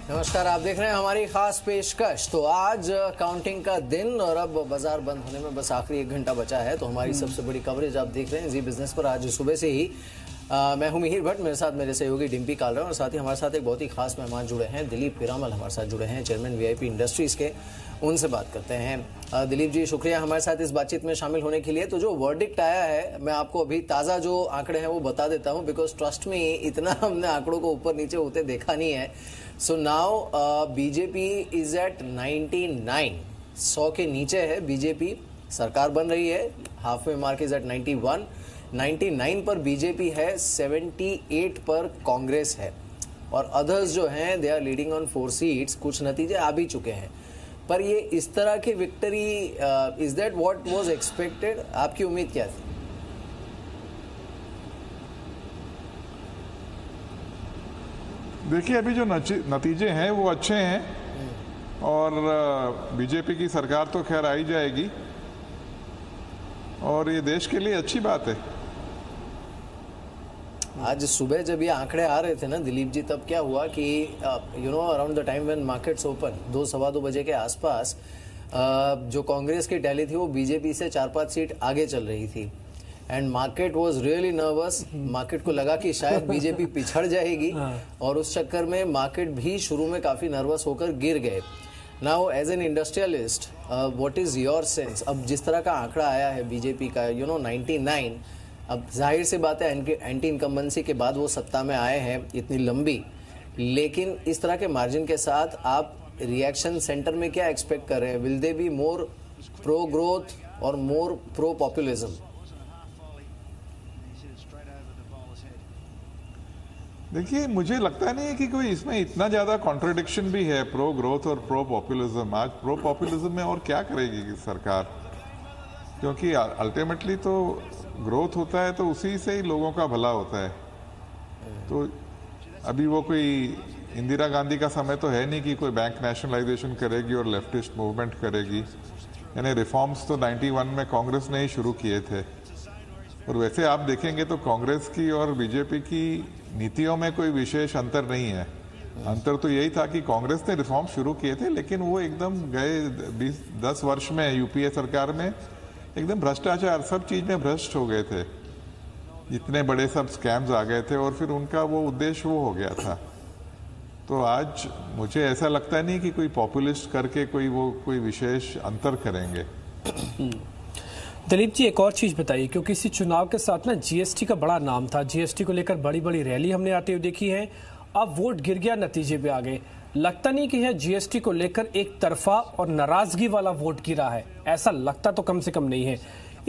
नमस्कार, आप देख रहे हैं हमारी खास पेशकश। तो आज काउंटिंग का दिन और अब बाजार बंद होने में बस आखिरी 1 घंटा बचा है। तो हमारी सबसे बड़ी कवरेज आप देख रहे हैं जी बिजनेस पर। आज सुबह से ही मैं हूं मिहिर भट्ट, मेरे साथ मेरे सहयोगी डिम्पी कालरा और साथ ही हमारे साथ एक बहुत ही खास मेहमान जुड़े हैं, दिलीप पीरामल हमारे साथ जुड़े हैं, चेयरमैन वीआईपी इंडस्ट्रीज के। उनसे बात करते हैं। दिलीप जी, शुक्रिया हमारे साथ इस बातचीत में शामिल होने के लिए। तो जो वर्डिक्ट आया है, मैं आपको अभी ताज़ा जो आंकड़े हैं वो बता देता हूं, बिकॉज ट्रस्ट में इतना हमने आंकड़ों को ऊपर नीचे होते देखा नहीं है। So now BJP is at 99, 100 के नीचे है बीजेपी। सरकार बन रही है, हाफ में मार्क इज एट 91, 99 पर बीजेपी है, 78 पर कांग्रेस है और अदर्स जो हैं they are leading on 4 seats. कुछ नतीजे आ भी चुके हैं, पर ये इस तरह की victory, is that what was expected? आपकी उम्मीद क्या थी? देखिए, अभी जो नतीजे हैं वो अच्छे हैं और बीजेपी की सरकार तो खैर आ ही जाएगी और ये देश के लिए अच्छी बात है। आज सुबह जब ये आंकड़े आ रहे थे ना दिलीप जी, तब क्या हुआ कि around the time when markets open 2 सवा 2 बजे के आसपास जो कांग्रेस की टैली थी वो बीजेपी से 4-5 सीट आगे चल रही थी and market was really nervous. Market को लगा कि शायद बीजेपी पिछड़ जाएगी और उस चक्कर में मार्केट भी शुरू में काफी नर्वस होकर गिर गए। Now as an industrialist, what is your sense? अब जिस तरह का आंकड़ा आया है बीजेपी का 99, अब जाहिर सी बात है एंटी इनकम्बेंसी के बाद वो सत्ता में आए हैं इतनी लंबी, लेकिन इस तरह के मार्जिन के साथ आप रिएक्शन सेंटर में क्या एक्सपेक्ट कर रहे हैं? Will they be more pro growth और मोर प्रो पॉपुलिज्म? देखिए, मुझे लगता नहीं है कि कोई इसमें इतना ज़्यादा कॉन्ट्रडिक्शन भी है, प्रो ग्रोथ और प्रो पॉपुलिज्म। आज प्रो पॉपुलिज्म में और क्या करेगी सरकार, क्योंकि अल्टीमेटली तो ग्रोथ होता है तो उसी से ही लोगों का भला होता है। तो अभी वो कोई इंदिरा गांधी का समय तो है नहीं कि कोई बैंक नेशनलाइजेशन करेगी और लेफ्टिस्ट मूवमेंट करेगी। यानी रिफॉर्म्स तो 91 में कांग्रेस ने ही शुरू किए थे। और वैसे आप देखेंगे तो कांग्रेस की और बीजेपी की नीतियों में कोई विशेष अंतर नहीं है। अंतर तो यही था कि कांग्रेस ने रिफॉर्म शुरू किए थे, लेकिन वो एकदम गए 10 वर्ष में यूपीए सरकार में एकदम भ्रष्टाचार, सब चीज में भ्रष्ट हो गए थे। इतने बड़े सब स्कैम्स आ गए थे और फिर उनका वो उद्देश्य वो हो गया था। तो आज मुझे ऐसा लगता नहीं कि कोई पॉपुलिस्ट करके कोई विशेष अंतर करेंगे। दिलीप जी, एक और चीज बताइए, क्योंकि इसी चुनाव के साथ ना जीएसटी का बड़ा नाम था, जीएसटी को लेकर बड़ी बड़ी रैली हमने आते हुए देखी है। अब वोट गिर गया, नतीजे पे आ गए। लगता नहीं कि यह जीएसटी को लेकर एक तरफा और नाराजगी वाला वोट गिरा है? ऐसा लगता तो कम से कम नहीं है।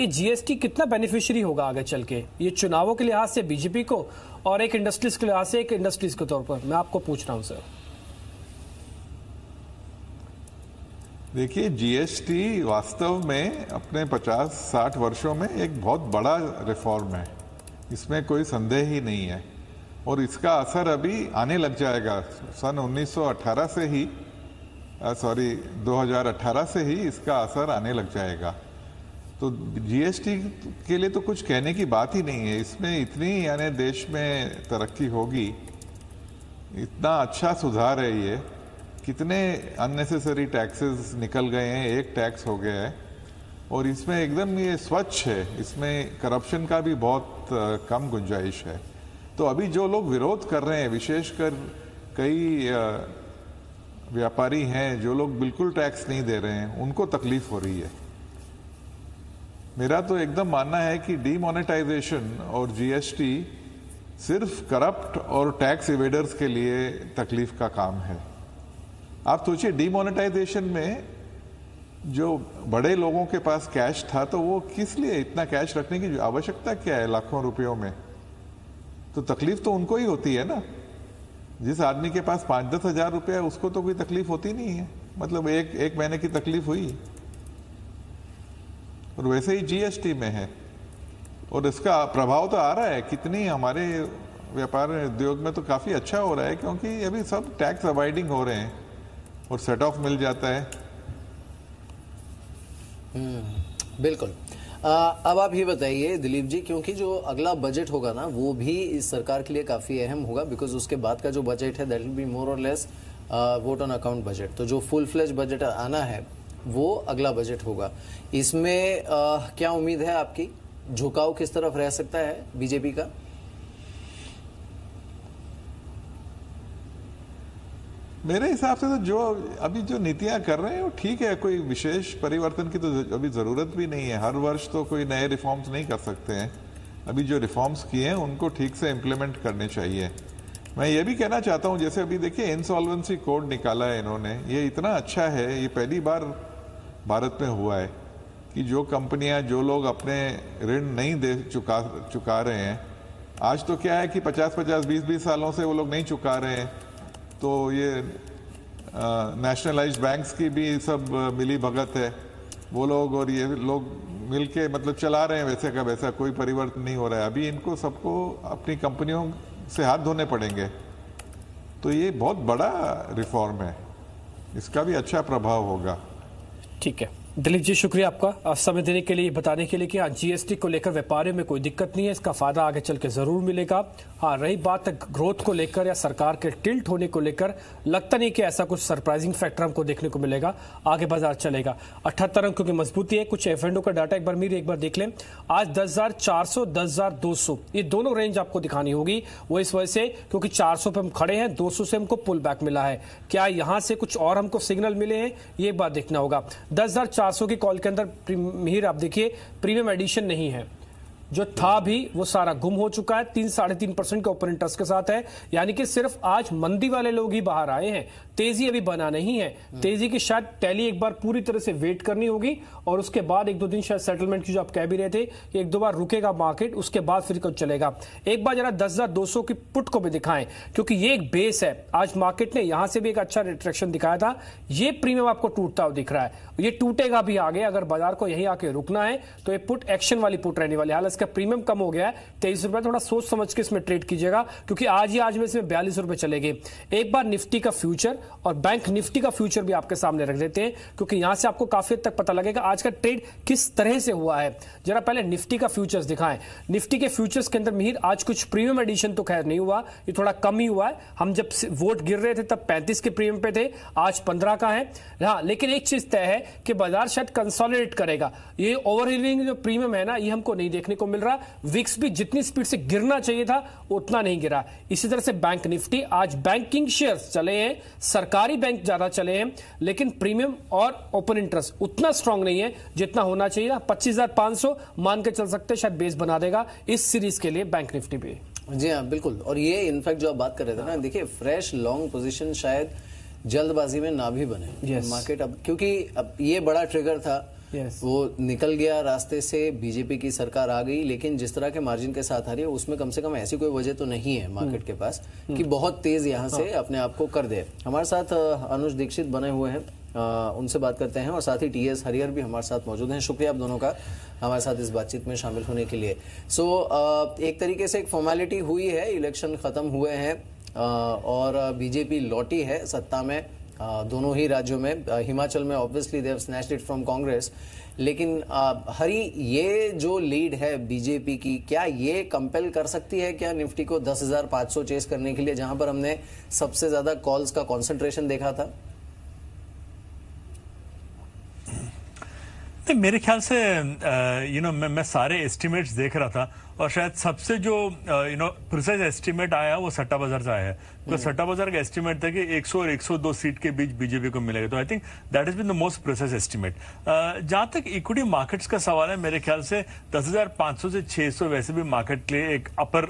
ये जीएसटी कितना बेनिफिशियरी होगा आगे चल के, ये चुनावों के लिहाज से बीजेपी को और एक इंडस्ट्रीज के लिहाज से एक इंडस्ट्रीज के तौर पर? मैं आपको पूछ रहा हूं सर। देखिए, जीएसटी वास्तव में अपने 50-60 वर्षों में एक बहुत बड़ा रिफॉर्म है, इसमें कोई संदेह ही नहीं है। और इसका असर अभी आने लग जाएगा। सन 2018 से ही इसका असर आने लग जाएगा। तो जीएसटी के लिए तो कुछ कहने की बात ही नहीं है। इसमें इतनी यानी देश में तरक्की होगी, इतना अच्छा सुधार है ये। कितने अननेसेसरी टैक्सेस निकल गए हैं, एक टैक्स हो गया है और इसमें एकदम ये स्वच्छ है। इसमें करप्शन का भी बहुत कम गुंजाइश है। तो अभी जो लोग विरोध कर रहे हैं, विशेषकर कई व्यापारी हैं जो लोग बिल्कुल टैक्स नहीं दे रहे हैं, उनको तकलीफ हो रही है। मेरा तो एकदम मानना है कि डीमोनेटाइजेशन और जीएसटी सिर्फ करप्ट और टैक्स इवेडर्स के लिए तकलीफ का काम है। आप सोचिए, डीमोनेटाइजेशन में जो बड़े लोगों के पास कैश था, तो वो किस लिए इतना कैश रखने की आवश्यकता क्या है लाखों रुपयों में? तो तकलीफ तो उनको ही होती है ना। जिस आदमी के पास 5-10 हज़ार रुपये है उसको तो कोई तकलीफ होती नहीं है, मतलब एक महीने की तकलीफ हुई। और वैसे ही जीएसटी में है और इसका प्रभाव तो आ रहा है। कितनी हमारे व्यापार उद्योग में तो काफ़ी अच्छा हो रहा है, क्योंकि अभी सब टैक्स अवॉइडिंग हो रहे हैं और सेट ऑफ मिल जाता है। बिल्कुल। अब आप ये बताइए दिलीप जी, क्योंकि जो अगला बजट होगा ना वो भी इस सरकार के लिए काफ़ी अहम होगा, बिकॉज उसके बाद का जो बजट है दैट विल बी मोर और less vote on account budget. तो जो फुल फ्लेज बजट आना है वो अगला बजट होगा। इसमें क्या उम्मीद है आपकी, झुकाव किस तरफ रह सकता है बीजेपी का? मेरे हिसाब से तो जो अभी जो नीतियां कर रहे हैं वो ठीक है, कोई विशेष परिवर्तन की तो अभी जरूरत भी नहीं है। हर वर्ष तो कोई नए रिफॉर्म्स नहीं कर सकते हैं। अभी जो रिफॉर्म्स किए हैं उनको ठीक से इम्प्लीमेंट करने चाहिए। मैं ये भी कहना चाहता हूँ, जैसे अभी देखिए इंसॉल्वेंसी कोड निकाला है इन्होंने, ये इतना अच्छा है, ये पहली बार भारत में हुआ है कि जो कंपनियां, जो लोग अपने ऋण नहीं दे चुका रहे हैं, आज तो क्या है कि 50-50, 20-20 सालों से वो लोग नहीं चुका रहे हैं, तो ये नेशनलाइज्ड बैंक्स की भी सब मिली भगत है, वो लोग और ये लोग मिलके मतलब चला रहे हैं, वैसे का वैसा कोई परिवर्तन नहीं हो रहा है। अभी इनको सबको अपनी कंपनियों से हाथ धोने पड़ेंगे, तो ये बहुत बड़ा रिफॉर्म है, इसका भी अच्छा प्रभाव होगा। ठीक है दिलीप जी, शुक्रिया आपका समय देने के लिए, बताने के लिए कि हाँ जीएसटी को लेकर व्यापारियों में कोई दिक्कत नहीं है, इसका फायदा आगे चल के जरूर मिलेगा। हाँ रही बात ग्रोथ को लेकर या सरकार के टिल्ट होने को लेकर, लगता नहीं कि ऐसा कुछ सरप्राइजिंग फैक्टर हमको देखने को मिलेगा, आगे बाजार चलेगा। 78 अंकों की मजबूती है। कुछ एफ&ओ का डाटा एक बार देख लें। आज 10,400, 10,200 ये दोनों रेंज आपको दिखानी होगी। वो इस वजह से क्योंकि 400 पे हम खड़े हैं, 200 से हमको पुल बैक मिला है। क्या यहां से कुछ और हमको सिग्नल मिले हैं, ये बात देखना होगा। 10,400 की कॉल के अंदर मिहिर आप देखिए प्रीमियम एडिशन नहीं है, जो था भी वो सारा गुम हो चुका है। 3-3.5% के ओपन इंटरेस्ट के साथ है, यानी कि सिर्फ आज मंदी वाले लोग ही बाहर आए हैं, तेजी अभी बना नहीं है। तेजी की शायद टैली एक बार पूरी तरह से वेट करनी होगी और उसके बाद 1-2 दिन शायद सेटलमेंट की, जो आप कह भी रहे थे, एक दो बार रुकेगा मार्केट, उसके बाद फिर कुछ चलेगा। एक बार जरा 10,200 की पुट को भी दिखाएं, क्योंकि ये एक बेस है। आज मार्केट ने यहां से भी एक अच्छा रिट्रैक्शन दिखाया था, ये प्रीमियम आपको टूटता हुआ दिख रहा है, ये टूटेगा भी आगे। अगर बाजार को यहीं आके रुकना है तो ये पुट एक्शन वाली पुट रहने वाली। हालांकि इसका प्रीमियम कम हो गया है 23 रुपए, थोड़ा सोच समझ के इसमें ट्रेड कीजिएगा, क्योंकि आज में इसमें 42 रुपए चलेंगे। एक बार निफ्टी का फ्यूचर और बैंक निफ्टी का फ्यूचर भी आपके सामने रख देते हैं, क्योंकि यहां से आपको काफी हद तक पता लगेगा आज का ट्रेड किस तरह से हुआ है। जरा पहले निफ्टी का फ्यूचर्स दिखाएं। निफ्टी के फ्यूचर्स के अंदर मिहिर आज कुछ प्रीमियम एडिशन तो खैर नहीं हुआ, ये थोड़ा कम ही हुआ है। हम जब वोट गिर रहे थे तब 35 के प्रीमियम पे थे, आज 15 का है। हाँ, लेकिन एक चीज तय है कि बाजार शायद कंसोलिडेट करेगा। ये ओवरहीलिंग जो प्रीमियम है ना, ये हमको नहीं देखने को मिल रहा। विक्स भी जितनी स्पीड से गिरना चाहिए था उतना नहीं गिरा। इसी तरह से बैंक निफ्टी, आज बैंकिंग शेयर्स चले हैं, सरकारी बैंक ज्यादा चले हैं, लेकिन प्रीमियम और ओपन इंटरेस्ट उतना स्ट्रांग नहीं है जितना होना चाहिए। 25,500 मान के चल सकते, शायद बेस बना देगा इस सीरीज के लिए बैंक निफ्टी भी। जी हाँ बिल्कुल। और ये इनफैक्ट जो आप बात कर रहे थे ना, देखिए फ्रेश लॉन्ग पोजीशन शायद जल्दबाजी में ना भी बने मार्केट अब, क्योंकि अब ये बड़ा ट्रिगर था। वो निकल गया रास्ते से, बीजेपी की सरकार आ गई, लेकिन जिस तरह के मार्जिन के साथ आ रही है उसमें कम से कम ऐसी कोई वजह तो नहीं है मार्केट के पास कि बहुत तेज यहां से अपने आप को कर दे। हमारे साथ अनुज दीक्षित बने हुए हैं, उनसे बात करते हैं, और साथ ही टीएस हरियर भी हमारे साथ मौजूद हैं। शुक्रिया आप दोनों का हमारे साथ इस बातचीत में शामिल होने के लिए। एक तरीके से एक फॉर्मेलिटी हुई है, इलेक्शन खत्म हुए हैं और बीजेपी लौटी है सत्ता में दोनों ही राज्यों में। हिमाचल में obviously they have snatched it from Congress, लेकिन हरी ये जो लीड है बीजेपी की, क्या ये कंपेल कर सकती है क्या निफ्टी को 10,500 चेस करने के लिए, जहां पर हमने सबसे ज्यादा कॉल्स का कंसंट्रेशन देखा था? मेरे ख्याल से मैं सारे एस्टिमेट्स देख रहा था और शायद सबसे जो प्रिसाइज एस्टिमेट आया वो सट्टा बाजार से आया है। तो सट्टा बाजार का एस्टिमेट था कि 100 और 102 सीट के बीच बीजेपी को मिलेगा। तो I think that is been the most precise estimate. जहां तक इक्विटी मार्केट्स का सवाल है, मेरे ख्याल से 10,500 से 600 वैसे भी मार्केट के लिए एक अपर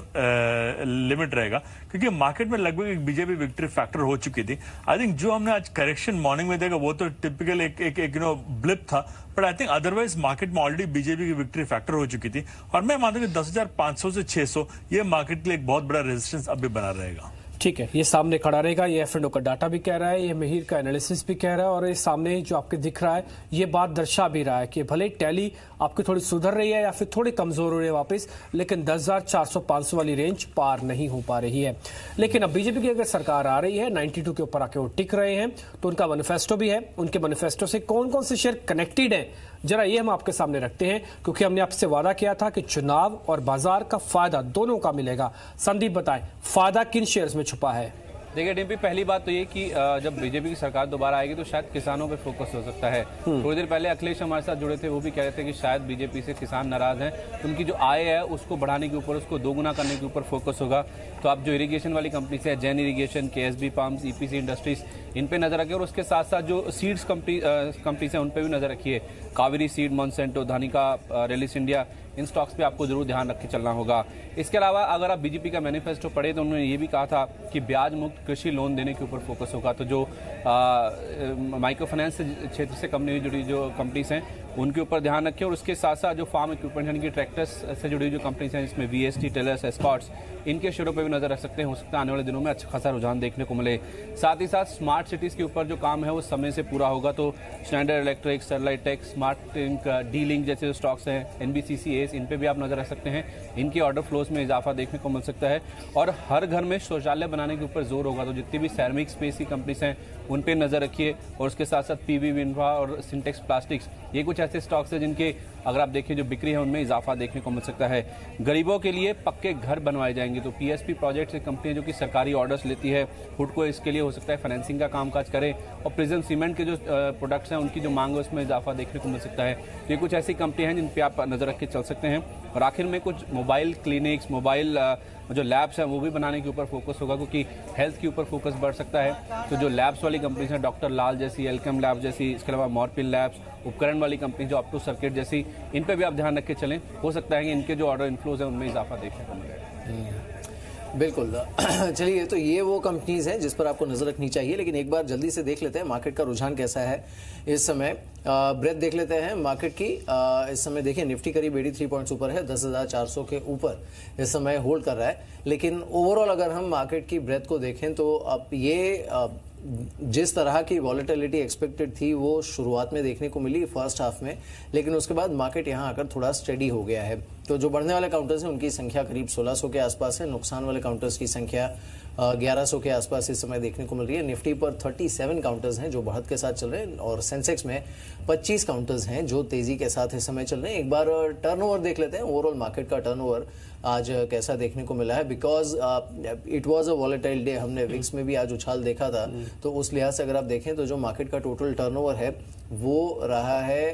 लिमिट रहेगा, क्योंकि मार्केट में लगभग एक बीजेपी विक्ट्री फैक्टर हो चुकी थी। आई थिंक जो हमने आज करेक्शन मॉर्निंग में देखा वो तो टिपिकल एक ब्लिप था, but I think otherwise market में ऑलरेडी बीजेपी की विक्ट्री फैक्टर हो चुकी थी। और मैं मानता हूं कि 10,500 से 600 ये मार्केट के लिए एक बहुत बड़ा रेजिस्टेंस अब भी बना रहेगा। ठीक है, ये सामने खड़ा रहेगा, ये एफ&ओ का डाटा भी कह रहा है, ये मिहिर का एनालिसिस भी कह रहा है, और ये सामने जो आपके दिख रहा है ये बात दर्शा भी रहा है कि भले टैली आपकी थोड़ी सुधर रही है या फिर थोड़ी कमजोर हो रही है वापस, लेकिन 10,400-500 वाली रेंज पार नहीं हो पा रही है। लेकिन अब बीजेपी की अगर सरकार आ रही है, 92 के ऊपर आके वो टिक रहे हैं, तो उनका मैनिफेस्टो भी है। उनके मैनिफेस्टो से कौन कौन से शेयर कनेक्टेड है, जरा ये हम आपके सामने रखते हैं, क्योंकि हमने आपसे वादा किया था कि चुनाव और बाजार का फायदा दोनों का मिलेगा। संदीप बताएं, फायदा किन शेयर्स में छुपा है? देखिए डिम्पी, पहली बात तो ये कि जब बीजेपी की सरकार दोबारा आएगी तो शायद किसानों पे फोकस हो सकता है। थोड़ी देर पहले अखिलेश हमारे साथ जुड़े थे, वो भी कह रहे थे कि शायद बीजेपी से किसान नाराज हैं, उनकी जो आय है उसको बढ़ाने के ऊपर, उसको दोगुना करने के ऊपर फोकस होगा। तो आप जो इरिगेशन वाली कंपनीज है, Jain irrigation, KSB farms, EPC industries, इन पे नजर रखिए और उसके साथ साथ जो सीड्स कंपनीज हैं उन पे भी नजर रखिए। Kaveri seed, Monsanto, Dhanuka, Rallis India, इन स्टॉक्स पे आपको जरूर ध्यान रख के चलना होगा। इसके अलावा अगर आप बीजेपी का मैनिफेस्टो पढ़े तो उन्होंने ये भी कहा था कि ब्याज मुक्त कृषि लोन देने के ऊपर फोकस होगा। तो जो माइक्रो फाइनेंस क्षेत्र से कंपनी जुड़ी जो कंपनीज हैं उनके ऊपर ध्यान रखें और उसके साथ साथ जो फार्म इक्विपमेंट यानी कि ट्रैक्टर्स से जुड़ी जो कंपनीज हैं जिसमें VST, टेलर्स, एस्कॉर्ट्स, इनके शेयरों पर भी नजर रख सकते हैं। हो सकता है आने वाले दिनों में अच्छा खासा रुझान देखने को मिले। साथ ही साथ स्मार्ट सिटीज के ऊपर जो काम है वो समय से पूरा होगा। तो Standard Electric, Sterlite Tech, Smart Link, D-Link जैसे जो स्टॉक्स हैं, NBCC, ACE, इन पे भी आप नजर रख सकते हैं। इनके ऑर्डर फ्लोज में इजाफा देखने को मिल सकता है और हर घर में शौचालय बनाने के ऊपर जोर होगा। तो जितनी भी सैरामिक स्पेस की कंपनीज हैं उन पे नजर रखिए और उसके साथ साथ PB विंड्रा और सिंटेक्स प्लास्टिक्स, ये कुछ ऐसे स्टॉक्स हैं जिनके अगर आप देखिए जो बिक्री है उनमें इजाफा देखने को मिल सकता है। गरीबों के लिए पक्के घर बनवाए जाएंगे। तो PSP प्रोजेक्ट से कंपनियां जो कि सरकारी ऑर्डर्स लेती है, खुद को इसके लिए हो सकता है फाइनेंसिंग का कामकाज करें और प्रिज्म सीमेंट के जो प्रोडक्ट्स हैं उनकी जो मांग है उसमें इजाफा देखने को मिल सकता है। तो ये कुछ ऐसी कंपनियां हैं जिन पे आप नजर रख के चल सकते हैं। और आखिर में कुछ मोबाइल क्लिनिक्स, मोबाइल जो लैब्स हैं वो भी बनाने के ऊपर फोकस होगा क्योंकि हेल्थ के ऊपर फोकस बढ़ सकता है। तो जो लैब्स वाली कंपनीज हैं, डॉक्टर लाल जैसी, एल्केम लैब्स जैसी, इसके अलावा मॉर्पिल लैब्स, उपकरण वाली कंपनी जो ऑप्टो सर्किट जैसी, इन पे भी आप ध्यान रख के चलें। हो सकता है कि इनके जो ऑर्डर इनफ्लोज हैं उनमें इजाफा देखने को मिले। बिल्कुल। चलिए, तो ये वो कंपनीज हैं जिस पर आपको नजर रखनी चाहिए। लेकिन एक बार जल्दी से देख लेते हैं मार्केट का रुझान कैसा है इस समय। ब्रेथ देख लेते हैं मार्केट की। इस समय देखिए निफ्टी करीब 83 पॉइंट्स ऊपर है, 10,400 के ऊपर इस समय होल्ड कर रहा है। लेकिन ओवरऑल अगर हम मार्केट की ब्रेथ को देखें तो अब ये जिस तरह की वॉलेटिलिटी एक्सपेक्टेड थी वो शुरुआत में देखने को मिली फर्स्ट हाफ में, लेकिन उसके बाद मार्केट यहां आकर थोड़ा स्टेडी हो गया है। तो जो बढ़ने वाले काउंटर्स हैं उनकी संख्या करीब 1600 के आसपास है, नुकसान वाले काउंटर्स की संख्या 1100 के आसपास इस समय देखने को मिल रही है। निफ्टी पर 37 काउंटर्स हैं जो बढ़त के साथ चल रहे हैं और सेंसेक्स में 25 काउंटर्स हैं जो तेजी के साथ इस समय चल रहे हैं। एक बार टर्नओवर देख लेते हैं, ओवरऑल मार्केट का टर्नओवर आज कैसा देखने को मिला है, because it was a volatile day. हमने विक्स में भी आज उछाल देखा था, तो उस लिहाज से अगर आप देखें तो जो मार्केट का टोटल टर्नओवर है वो रहा है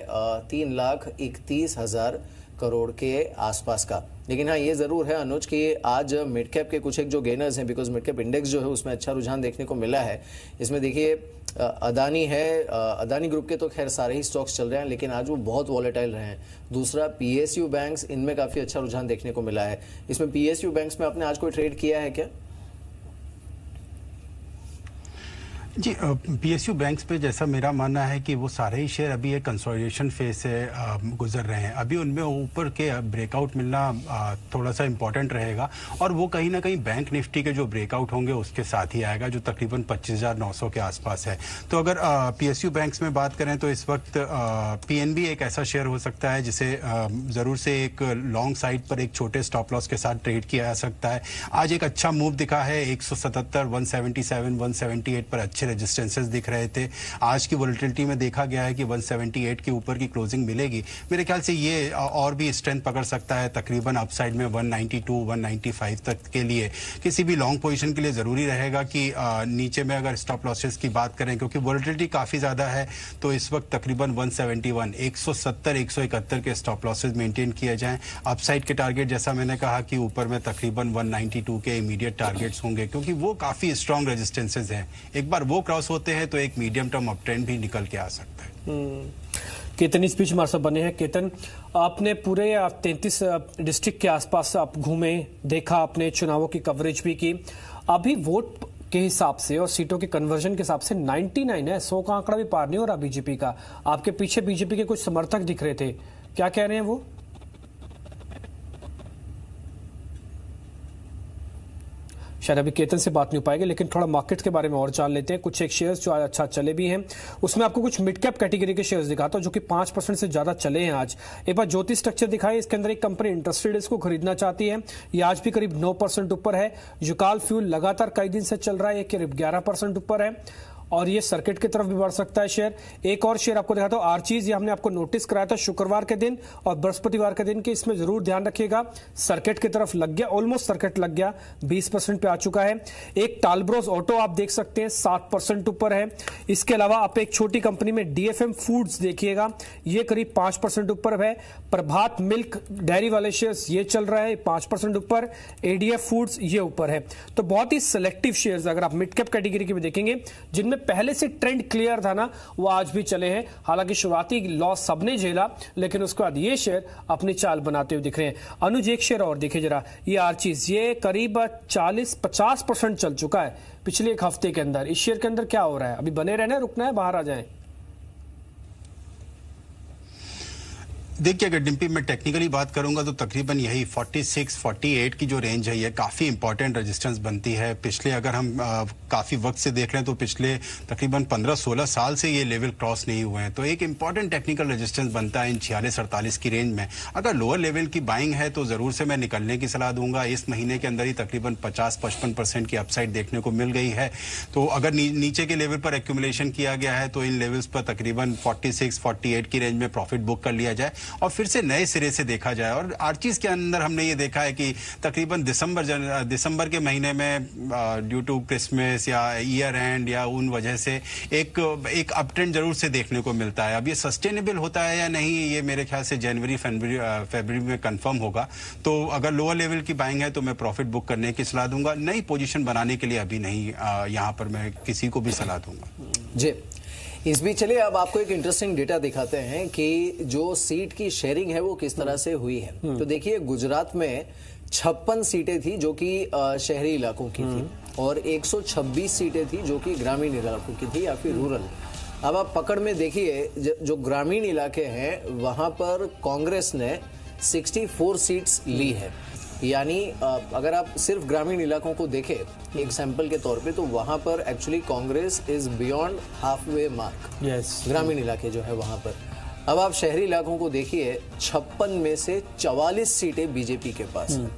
3,31,000 करोड़ के आसपास का। लेकिन हाँ, ये जरूर है अनुज कि आज मिड कैप के कुछ एक जो गेनर्स हैं, बिकॉज मिड कैप इंडेक्स जो है उसमें अच्छा रुझान देखने को मिला है। इसमें देखिए अदानी है, अदानी ग्रुप के तो खैर सारे ही स्टॉक्स चल रहे हैं, लेकिन आज वो बहुत वॉलेटाइल रहे हैं। दूसरा PSU बैंक्स, इनमें काफी अच्छा रुझान देखने को मिला है। इसमें PSU बैंक्स में आपने आज कोई ट्रेड किया है क्या? जी, PSU बैंक्स पे जैसा मेरा मानना है कि वो सारे ही शेयर अभी एक कंसोलिडेशन फेज से गुजर रहे हैं। अभी उनमें ऊपर के ब्रेकआउट मिलना थोड़ा सा इम्पोर्टेंट रहेगा और वो कहीं ना कहीं बैंक निफ्टी के जो ब्रेकआउट होंगे उसके साथ ही आएगा, जो तकरीबन 25,900 के आसपास है। तो अगर PSU बैंक्स में बात करें तो इस वक्त PNB एक ऐसा शेयर हो सकता है जिसे ज़रूर से एक लॉन्ग साइड पर एक छोटे स्टॉप लॉस के साथ ट्रेड किया जा सकता है। आज एक अच्छा मूव दिखा है, 177, 177, 178 पर अच्छे रेजिस्टेंसेस दिख रहे थे। आज की वोलेटिलिटी में देखा गया है कि 178 के ऊपर की क्लोजिंग मिलेगी। मेरे ख्याल से ये और भी स्ट्रेंथ पकड़ सकता है, तकरीबन अपसाइड में 192, 195 तक के लिए। किसी भी लॉन्ग पोजीशन के लिए जरूरी रहेगा कि नीचे में अगर स्टॉप लॉसेस की बात करें, क्योंकि वोलेटिलिटी काफी ज्यादा है, तो इस वक्त तकरीबन 171, 170, 171 के स्टॉप लॉसेस मेंटेन किए जाएं। अपसाइड के टारगेट जैसा मैंने कहा कि ऊपर में तकरीबन 192 के इमीडिएट टारगेट्स होंगे, क्योंकि वो काफी स्ट्रॉन्ग रेजिस्टेंसेज हैं। एक बार वो क्रॉस होते हैं तो एक मीडियम टर्म अप ट्रेंड भी निकल के आ सकता है। केतन स्पीच हमारे साथ बने हैं। केतन, आपने पूरे 33 डिस्ट्रिक्ट के आसपास आप घूमे, देखा, आपने चुनावों की कवरेज भी की। अभी वोट के हिसाब से और सीटों के कन्वर्जन के हिसाब से 99 है, 100 का आंकड़ा भी पार नहीं हो रहा बीजेपी का। आपके पीछे बीजेपी के कुछ समर्थक दिख रहे थे, क्या कह रहे हैं वो? शायद अभी केतन से बात नहीं हो पाएगी, लेकिन थोड़ा मार्केट के बारे में और जान लेते हैं। कुछ एक शेयर्स जो आज अच्छा चले भी हैं, उसमें आपको कुछ मिड कैप कैटेगरी के शेयर्स दिखाता हूं जो कि 5% से ज्यादा चले हैं आज। एक बार ज्योति स्ट्रक्चर दिखाई, इसके अंदर एक कंपनी इंटरेस्टेड इसको खरीदना चाहती है। ये आज भी करीब 9% ऊपर है। जुकाल फ्यूल लगातार कई दिन से चल रहा है, ये करीब 11% ऊपर है। और ये सर्किट की तरफ भी बढ़ सकता है शेयर। एक और शेयर आपको दिखाता हूं, आर्चीज, ये हमने आपको नोटिस कराया था शुक्रवार के दिन और बृहस्पतिवार के दिन कि इसमें जरूर ध्यान रखिएगा, सर्किट की तरफ लग गया, ऑलमोस्ट सर्किट लग गया, 20% पे आ चुका है। एक टालब्रोस ऑटो आप देख सकते हैं 7% ऊपर है। इसके अलावा आप एक छोटी कंपनी में डीएफएम फूड्स देखिएगा, ये करीब 5% ऊपर है। प्रभात मिल्क डेयरी वाले शेयर्स ये चल रहा है 5% ऊपर, एडीएफ फूड्स ये ऊपर है। तो बहुत ही सिलेक्टिव शेयर्स अगर आप मिड कैप कैटेगरी के भी देखेंगे, जिनमें पहले से ट्रेंड क्लियर था ना, वो आज भी चले हैं। हालांकि शुरुआती लॉस सबने झेला, लेकिन उसके बाद ये शेयर अपनी चाल बनाते हुए दिख रहे हैं। अनुज एक शेयर और देखिए जरा, ये आर्चीज, ये करीब 40-50% चल चुका है पिछले एक हफ्ते के अंदर। इस शेयर के अंदर क्या हो रहा है? अभी बने रहना है, रुकना है, बाहर आ जाए? देखिए, अगर डिम्पी मैं टेक्निकली बात करूंगा तो तकरीबन यही 46-48 की जो रेंज है, ये काफ़ी इंपॉर्टेंट रेजिस्टेंस बनती है। पिछले अगर हम काफ़ी वक्त से देख रहे हैं तो पिछले तकरीबन 15-16 साल से ये लेवल क्रॉस नहीं हुए हैं। तो एक इंपॉर्टेंट टेक्निकल रेजिस्टेंस बनता है इन 46-48 की रेंज में। अगर लोअर लेवल की बाइंग है तो ज़रूर से मैं निकलने की सलाह दूंगा। इस महीने के अंदर ही तकरीबन 50-55% की अपसाइड देखने को मिल गई है। तो अगर नीचे के लेवल पर एक्यूमुलेशन किया गया है तो इन लेवल्स पर तकरीबन 46-48 की रेंज में प्रॉफिट बुक कर लिया जाए और फिर से नए सिरे से देखा जाए। और आर्चीज के अंदर हमने ये देखा है कि तकरीबन दिसंबर के महीने में ड्यू टू क्रिसमस या ईयर एंड या उन वजह से एक अप ट्रेंड जरूर से देखने को मिलता है। अब ये सस्टेनेबल होता है या नहीं, ये मेरे ख्याल से फरवरी में कंफर्म होगा। तो अगर लोअर लेवल की बाइंग है तो मैं प्रॉफिट बुक करने की सलाह दूंगा। नई पोजीशन बनाने के लिए अभी नहीं, यहाँ पर मैं किसी को भी सलाह दूंगा। जी, इस बीच चलिए अब आपको एक इंटरेस्टिंग डेटा दिखाते हैं कि जो सीट की शेयरिंग है वो किस तरह से हुई है। तो देखिए, गुजरात में 56 सीटें थी जो कि शहरी इलाकों की थी और 126 सीटें थी जो कि ग्रामीण इलाकों की थी या फिर रूरल। अब आप पकड़ में देखिए, जो ग्रामीण इलाके हैं वहां पर कांग्रेस ने 64 सीट्स ली है। यानी अगर आप सिर्फ ग्रामीण इलाकों को देखें एक सैंपल के तौर पे, तो वहां पर actually Congress is beyond half way mark. ग्रामीण इलाके जो है वहां पर। अब आप शहरी इलाकों को देखिए, 56 में से 44 सीटें बीजेपी के पास है।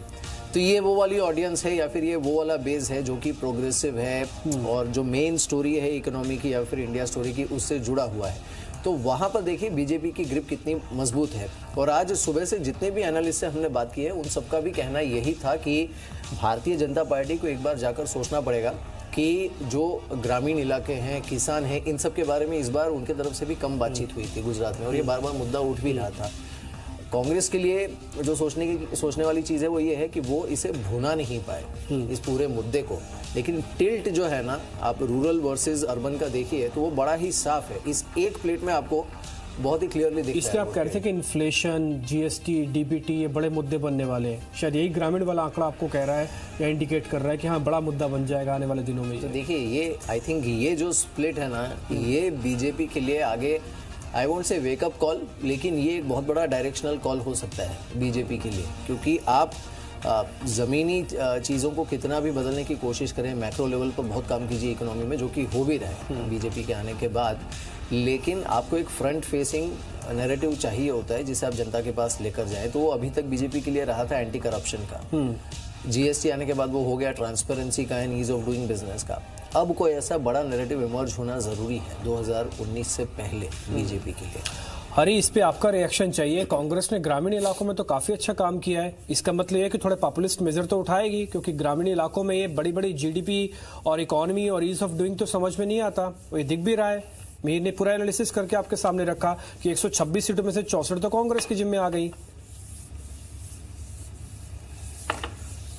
तो ये वो वाली ऑडियंस है या फिर ये वो वाला बेस है जो कि प्रोग्रेसिव है और जो मेन स्टोरी है इकोनॉमी की या फिर इंडिया स्टोरी की उससे जुड़ा हुआ है। तो वहां पर देखिए बीजेपी की ग्रिप कितनी मजबूत है। और आज सुबह से जितने भी एनालिस्ट से हमने बात की है उन सबका भी कहना यही था कि भारतीय जनता पार्टी को एक बार जाकर सोचना पड़ेगा कि जो ग्रामीण इलाके हैं, किसान हैं, इन सब के बारे में इस बार उनके तरफ से भी कम बातचीत हुई थी गुजरात में और ये बार बार मुद्दा उठ भी रहा था। कांग्रेस के लिए जो सोचने वाली चीज़ है वो ये है कि वो इसे भुना नहीं पाए इस पूरे मुद्दे को। लेकिन टिल्ट जो है ना, आप रूरल वर्सेस अर्बन का देखिए तो वो बड़ा ही साफ है। इस एक प्लेट में आपको बहुत ही क्लियरली दिखता है। इसलिए आप कह रहे थे कि इन्फ्लेशन, जीएसटी, डीबीटी ये बड़े मुद्दे बनने वाले हैं। शायद यही ग्रामीण वाला आंकड़ा आपको कह रहा है या इंडिकेट कर रहा है कि हाँ बड़ा मुद्दा बन जाएगा आने वाले दिनों में। तो देखिए, ये आई थिंक ये जो स्प्लिट है ना, ये बीजेपी के लिए आगे I won't say wake up call, लेकिन ये एक बहुत बड़ा डायरेक्शनल कॉल हो सकता है बीजेपी के लिए। क्योंकि आप ज़मीनी चीज़ों को कितना भी बदलने की कोशिश करें, मैक्रो लेवल पर बहुत काम कीजिए इकोनॉमी में, जो कि हो भी रहा है बीजेपी के आने के बाद, लेकिन आपको एक फ्रंट फेसिंग नैरेटिव चाहिए होता है जिसे आप जनता के पास लेकर जाएं। तो वो अभी तक बीजेपी के लिए रहा था एंटी करप्शन का, जीएसटी आने के बाद वो हो गया ट्रांसपेरेंसी का and ease of doing business का। अब कोई ऐसा बड़ा नैरेटिव इमर्ज होना जरूरी है 2019 से पहले बीजेपी के लिए। हरी, इस पे आपका रिएक्शन चाहिए। कांग्रेस ने ग्रामीण इलाकों में तो काफी अच्छा काम किया है, इसका मतलब ये है कि थोड़े पॉपुलिस्ट मेजर तो उठाएगी, क्योंकि ग्रामीण इलाकों में ये बड़ी बड़ी जीडीपी और इकोनॉमी और ईज ऑफ डूइंग तो समझ में नहीं आता। ये दिख भी रहा है। मीर ने पूरा एनालिसिस करके आपके सामने रखा कि 126 सीटों में से 64 तो कांग्रेस की जिम्मे आ गई।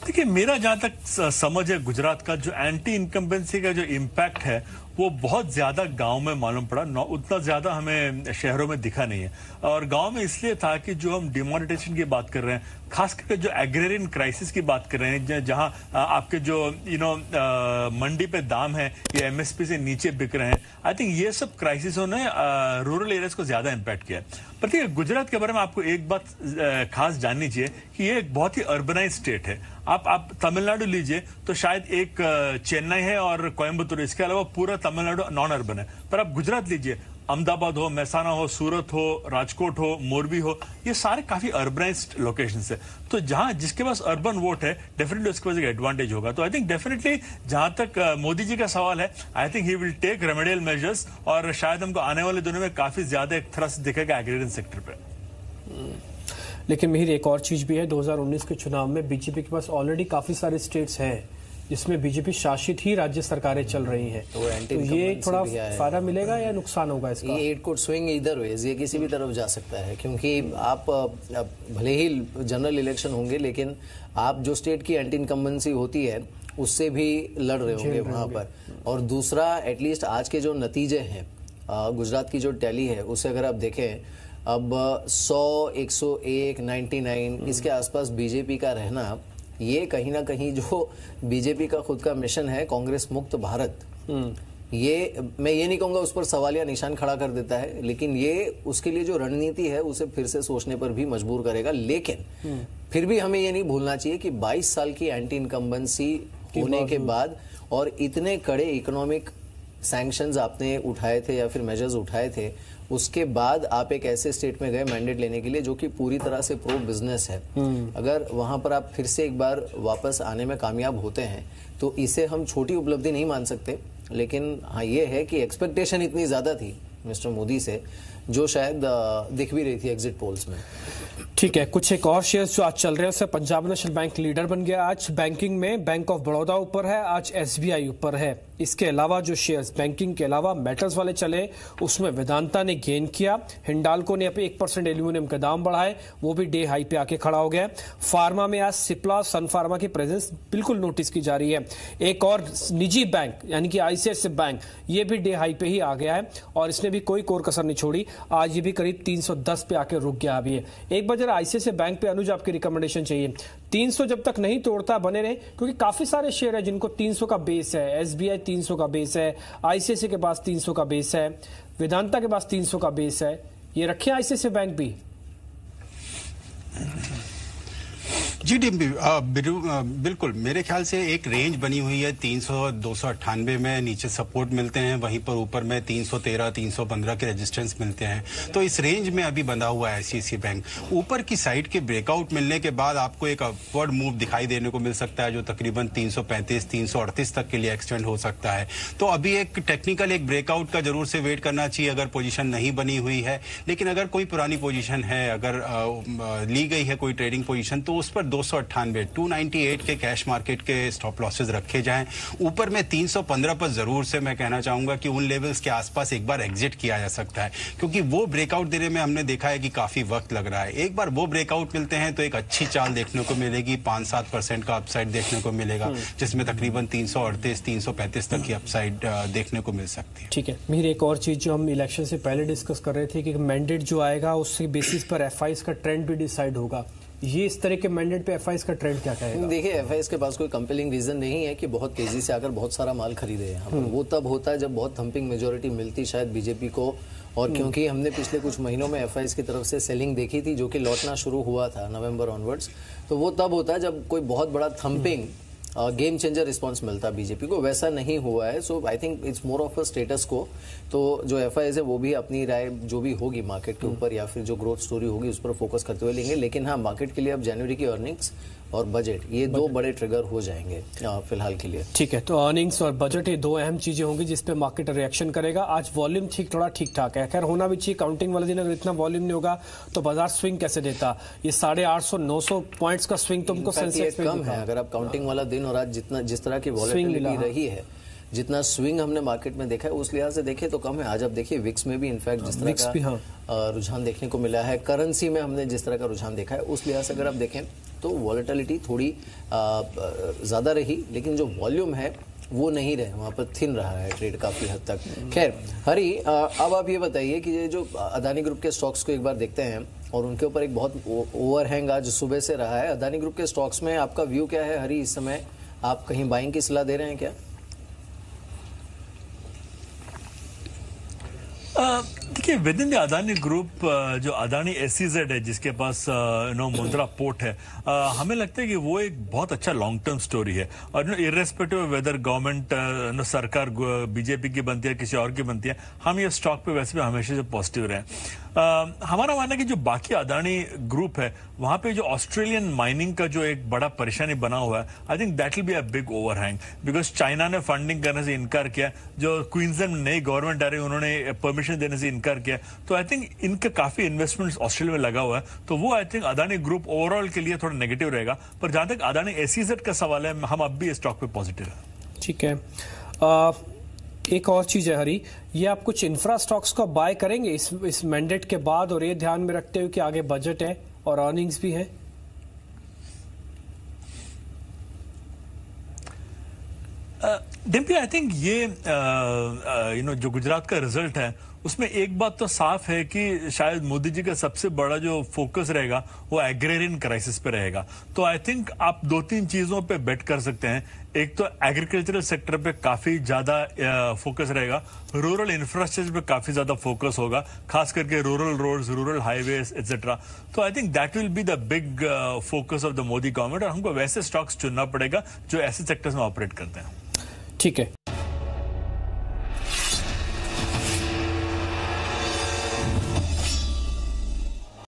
देखिए, मेरा जहां तक समझ है, गुजरात का जो एंटी इनकम्बेंसी का जो इम्पैक्ट है वो बहुत ज्यादा गांव में मालूम पड़ा, उतना ज्यादा हमें शहरों में दिखा नहीं है। और गांव में इसलिए था कि जो हम डिमोनेटाइजेशन की बात कर रहे हैं, खास करके जो एग्रेरियन क्राइसिस की बात कर रहे हैं, जहां आपके जो मंडी पे दाम है ये एमएसपी से नीचे बिक रहे हैं, आई थिंक ये सब क्राइसिसों ने रूरल एरियाज को ज्यादा इम्पैक्ट किया है। पर देखिए, गुजरात के बारे में आपको एक बात खास जाननी चाहिए कि ये एक बहुत ही अर्बनाइज स्टेट है। आप तमिलनाडु लीजिए तो शायद एक चेन्नई है और कोयम्बतूर, इसके अलावा पूरा तमिलनाडु नॉन अर्बन है। पर आप गुजरात लीजिए, अहमदाबाद हो, महसाना हो, सूरत हो, राजकोट हो, मोरबी हो, ये सारे काफी अर्बनाइज्ड लोकेशंस है। तो जहां जिसके पास अर्बन वोट है डेफिनेटली उसके पास एक एडवांटेज होगा। तो आई थिंक डेफिनेटली जहां तक मोदी जी का सवाल है, I think he will take remedial measures और शायद हमको आने वाले दिनों में काफी ज्यादा एक थ्रस्ट दिखेगा एग्रीकल्चर सेक्टर पे। लेकिन मिहिर एक और चीज भी है, 2019 के चुनाव में बीजेपी के पास ऑलरेडी काफी सारे स्टेट्स हैं जिसमें बीजेपी शासित ही राज्य सरकारें चल रही हैं। तो ये थोड़ा फायदा मिलेगा या नुकसान होगा इसका? ये इट कुड स्विंग इधर वेज, ये किसी भी तरफ जा सकता है, क्योंकि आप भले ही जनरल इलेक्शन होंगे लेकिन आप जो स्टेट की एंटी इनकम्बेंसी होती है उससे भी लड़ रहे होंगे वहां पर। और दूसरा, एटलीस्ट आज के जो नतीजे हैं, गुजरात की जो टैली है उसे अगर आप देखें, अब 100, 101, 99 इसके आसपास बीजेपी का रहना, ये कहीं ना कहीं जो बीजेपी का खुद का मिशन है कांग्रेस मुक्त भारत, ये मैं ये नहीं कहूंगा उस पर सवालिया निशान खड़ा कर देता है, लेकिन ये उसके लिए जो रणनीति है उसे फिर से सोचने पर भी मजबूर करेगा। लेकिन फिर भी हमें ये नहीं भूलना चाहिए कि 22 साल की एंटी इनकम्बेंसी होने के बाद और इतने कड़े इकोनॉमिक सैंक्शंस आपने उठाए थे या फिर मेजर्स उठाए थे, उसके बाद आप एक ऐसे स्टेट में गए मैंडेट लेने के लिए जो कि पूरी तरह से प्रो बिजनेस है। अगर वहां पर आप फिर से एक बार वापस आने में कामयाब होते हैं तो इसे हम छोटी उपलब्धि नहीं मान सकते। लेकिन हाँ, ये है कि एक्सपेक्टेशन इतनी ज्यादा थी मिस्टर मोदी से जो शायद दिख भी रही थी एग्जिट पोल्स में। ठीक है, कुछ एक और शेयर्स जो आज चल रहे हैं उससे पंजाब नेशनल बैंक लीडर बन गया। आज बैंकिंग में बैंक ऑफ बड़ौदा ऊपर है, आज एसबीआई ऊपर है। इसके अलावा जो शेयर्स बैंकिंग के अलावा मेटल्स वाले चले उसमें वेदांता ने गेन किया, हिंडाल्को ने अपने 1% एल्यूमिनियम के दाम बढ़ाए, वो भी डे हाई पे आके खड़ा हो गया। फार्मा में आज सिप्ला सन फार्मा की प्रेजेंस बिल्कुल नोटिस की जा रही है। एक और निजी बैंक यानी कि आईसीआईसीआई बैंक, ये भी डे हाई पे ही आ गया है और इसने भी कोई कोर कसर नहीं छोड़ी। आज ये भी करीब 310 पे आके रुक गया। अभी एक बार जरा आईसीआईसीआई बैंक पे अनुज आपकी रिकमेंडेशन चाहिए। 300 जब तक नहीं तोड़ता बने रहे, क्योंकि काफी सारे शेयर है जिनको 300 का बेस है। एसबीआई 300 का बेस है, आईसीआईसीआई के पास 300 का बेस है, वेदांता के पास 300 का बेस है। ये रखे आईसीआईसीआई बैंक भी। जी बिल्कुल, मेरे ख्याल से एक रेंज बनी हुई है 300 298 में नीचे सपोर्ट मिलते हैं, वहीं पर ऊपर में 313 315 के रेजिस्टेंस मिलते हैं। तो इस रेंज में अभी बंधा हुआ है आईसीआईसीआई बैंक। ऊपर की साइड के ब्रेकआउट मिलने के बाद आपको एक अपवर्ड मूव दिखाई देने को मिल सकता है जो तकरीबन 335 338 तक के लिए एक्सटेंड हो सकता है। तो अभी एक टेक्निकल एक ब्रेकआउट का जरूर से वेट करना चाहिए अगर पोजीशन नहीं बनी हुई है। लेकिन अगर कोई पुरानी पोजीशन है, अगर ली गई है कोई ट्रेडिंग पोजीशन, तो उस पर 298 298 के कैश मार्केट के स्टॉप लॉसेस रखे जाएं। ऊपर में 315 पर जरूर से मैं कहना चाहूंगा कि उन लेवल्स के आसपास एक बार एग्जिट किया जा सकता है, क्योंकि वो ब्रेकआउट देने में हमने देखा है कि काफी वक्त लग रहा है। एक बार वो ब्रेकआउट मिलते हैं तो एक अच्छी चाल देखने को मिलेगी, 5-7% का अपसाइड देखने को मिलेगा, जिसमें तकरीबन 338 335 तक की अपसाइड देखने को मिल सकती है। ठीक है मेरी एक और चीज जो हम इलेक्शन से पहले डिस्कस कर रहे थे कि मैंडेट जो आएगा उसके बेसिस पर एफआईएस का ट्रेंड भी डिसाइड होगा। ये इस तरह के मैंडेट पे एफआईएस का ट्रेंड क्या कहेगा? देखिए, एफआईएस के पास कोई कंपेलिंग रीजन नहीं है कि बहुत तेजी से आकर बहुत सारा माल खरीदे यहाँ पर। वो तब होता है जब बहुत थंपिंग मेजोरिटी मिलती शायद बीजेपी को, और क्योंकि हमने पिछले कुछ महीनों में एफआईएस की तरफ से सेलिंग देखी थी जो कि लौटना शुरू हुआ था नवंबर ऑनवर्ड्स, तो वो तब होता है जब कोई बहुत बड़ा थंपिंग गेम चेंजर रिस्पांस मिलता है बीजेपी को। वैसा नहीं हुआ है, so I think it's more of a status को। तो जो एफआईएस है वो भी अपनी राय जो भी होगी मार्केट के ऊपर या फिर जो ग्रोथ स्टोरी होगी उस पर फोकस करते हुए लेंगे। लेकिन हाँ, मार्केट के लिए अब जनवरी की अर्निंग्स और बजट, ये दो बड़े ट्रिगर हो जाएंगे फिलहाल के लिए। ठीक है, तो अर्निंग्स और बजट ये दो अहम चीजें होंगी जिसपे मार्केट रिएक्शन करेगा। आज वॉल्यूम थोड़ा ठीक ठाक है, खैर होना भी चाहिए। काउंटिंग वाले दिन अगर इतना वॉल्यूम नहीं होगा तो बाजार स्विंग कैसे देता? ये 850 900 पॉइंट्स का स्विंग तुमको सेंसेक्स में कम है अगर आप काउंटिंग वाला दिन और आज जिस तरह की वॉलेटिलिटी रही है, जितना स्विंग हमने मार्केट में देखा है उस लिहाज से देखें तो कम है। आज आप देखिए विक्स में भी इनफैक्ट जिस तरह का रुझान देखने को मिला है, करेंसी में हमने जिस तरह का रुझान देखा है उस लिहाज से अगर आप देखें तो वॉलेटिलिटी थोड़ी ज्यादा रही, लेकिन जो वॉल्यूम है वो नहीं रहे, वहां पर थिन रहा है ट्रेड काफी हद तक। खैर हरी, अब आप ये बताइए कि ये जो अदानी ग्रुप के स्टॉक्स को एक बार देखते हैं और उनके ऊपर एक बहुत ओवरहैंग आज सुबह से रहा है। अदानी ग्रुप के स्टॉक्स में आपका व्यू क्या है हरी? इस समय आप कहीं बाइंग की सलाह दे रहे हैं क्या? देखिए with in the Adani group जो अदानी SEZ है जिसके पास मुंद्रा पोर्ट है, हमें लगता है कि वो एक बहुत अच्छा लॉन्ग टर्म स्टोरी है। और इर्रेस्पेक्टिव ऑफ वेदर गवर्नमेंट सरकार बीजेपी की बनती है किसी और की बनती है, हम ये स्टॉक पे वैसे भी हमेशा से पॉजिटिव रहे। हमारा मानना है कि जो बाकी अदानी ग्रुप है वहां पे जो ऑस्ट्रेलियन माइनिंग का जो एक बड़ा परेशानी बना हुआ है, I think that will be a big overhang because China ने फंडिंग करने से इनकार किया, जो क्वींसलैंड नई गवर्नमेंट आ रही है उन्होंने परमिशन देने से इनकार किया, तो आई थिंक इनका काफी इन्वेस्टमेंट ऑस्ट्रेलिया में लगा हुआ है, तो वो I think Adani group overall के लिए थोड़ा नेगेटिव रहेगा। पर जहां तक अदानी SEZ का सवाल है, हम अब भी स्टॉक पे पॉजिटिव है। ठीक है, एक और चीज है हरी, ये आप कुछ इंफ्रा स्टॉक्स को बाय करेंगे इस मैंडेट के बाद, और ये ध्यान में रखते हुए कि आगे बजट है और अर्निंग्स भी है? डिम्पी, आई थिंक ये जो गुजरात का रिजल्ट है उसमें एक बात तो साफ है कि शायद मोदी जी का सबसे बड़ा जो फोकस रहेगा वो एग्रेरियन क्राइसिस पे रहेगा। तो आई थिंक आप 2-3 चीजों पे बेट कर सकते हैं। एक तो एग्रीकल्चरल सेक्टर पे काफी ज्यादा फोकस रहेगा, रूरल इंफ्रास्ट्रक्चर पे काफी ज्यादा फोकस होगा, खास करके rural roads, rural highways etcetera. तो I think that will be the big focus of the Modi government, और हमको वैसे स्टॉक्स चुनना पड़ेगा जो ऐसे सेक्टर्स में ऑपरेट करते हैं। ठीक है।